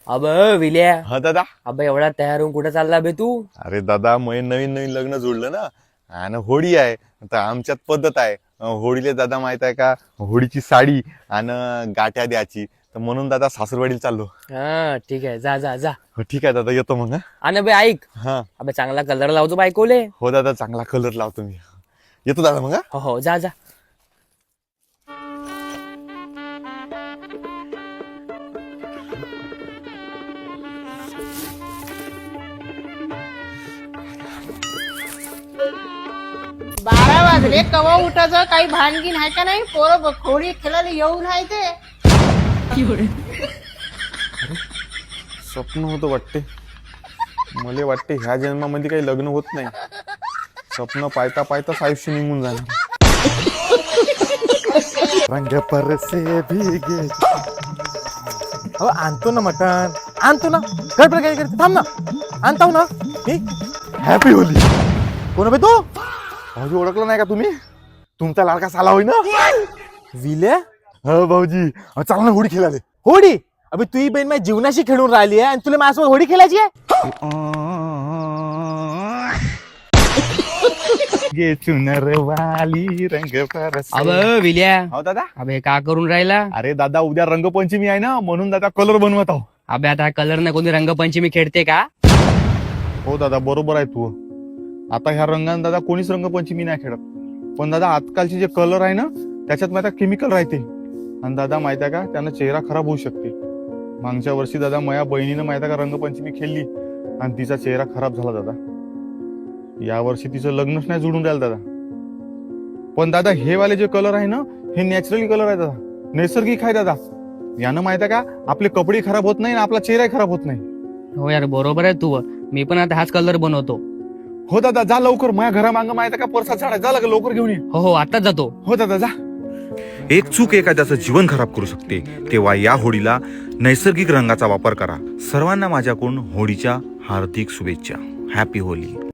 अब विल्या. हा दादा. अब एवढा तयार होऊन कुठे चालला बे तू? अरे दादा मग नवीन नवीन लग्न जुळलं ना आणि होळी आहे तर आमच्यात पद्धत आहे. होळीला दादा माहित आहे का, होळीची साडी आणि गाठ्या द्यायची, तर म्हणून दादा सासरवाडीला चाललो. हा ठीक आहे, जा जा जा. हो, ठीक आहे दादा, येतो मग. आणि बे ऐक, हा अबे चांगला कलर लावतो बायकोले. हो दादा, चांगला कलर लावतो मी. येतो दादा मग. हो हो, जा जा. बारा वाजले कवा उठायचं काही भानगीन आहे का नाही? पोरं खोडी खेळायला येऊन आहे ते. स्वप्न होतं वाटते, मला वाटते ह्या जन्मामध्ये काही लग्न होत नाही. स्वप्न पायता पायताच आयुष्य निघून जाणार. रंग परसे भीगे. अहो आणतो ना मटण, आणतो ना. गडबड काय करते, थांब ना. आणताव ना. Happy Holy. कोण बे तू? भाऊजी ओळखलं नाही का तुम्ही? तुमचा लाडका साला होई ना. विले हो भाऊजी, चला ना होळी खेळाले. होडी. अबे तुझी बहीण माझ्या जीवनाशी खेळून राहिली आहे आणि तुला माझ्यासोबत होडी खेळायची आहे? गे चुनरवाली रंग परसे. अब विल्या, हो दादा. अबे का करून राहिला? अरे दादा, उद्या रंगपंचमी आहे ना, म्हणून दादा कलर बनवत आहो. अबे आता कलर न कोणी रंगपंचमी खेळते का? हो दादा, बरोबर आहे तू. आता ह्या रंगाने दादा कोणीच रंगपंचमी नाही खेळत. पण दादा आजकालचे जे कलर आहे ना, त्याच्यात माहिती केमिकल राहते. आणि दादा माहिती आहे का, त्यानं चेहरा खराब होऊ शकते. मागच्या वर्षी दादा माझ्या बहिणीनं माहिती आहे का रंगपंचमी खेळली आणि तिचा चेहरा खराब झाला दादा. या वर्षी तिचं लग्नच नाही जुळून राहिलं दादा. पण दादा हे वाले जे कलर आहे ना, हे नॅचरली कलर आहे दादा, नैसर्गिक आहे दादा. यानं माहिती आहे का, आपले कपडे खराब होत नाही आणि आपला चेहराही खराब होत नाही. हो यार, बरोबर आहे तू. मी पण आता हाच कलर बनवतो. हो दादा, जा लवकर. माझ्या घरामागं माहिती आहे का परसाद झाड आहे, जा लवकर लवकर घेऊन ये. हो हो, आताच जातो. हो दादा, जा. एक चूक एखाद्याचं जीवन खराब करू शकते, तेव्हा या होळीला नैसर्गिक रंगाचा वापर करा. सर्वांना माझ्याकडून होळीच्या हार्दिक शुभेच्छा. Happy Holy.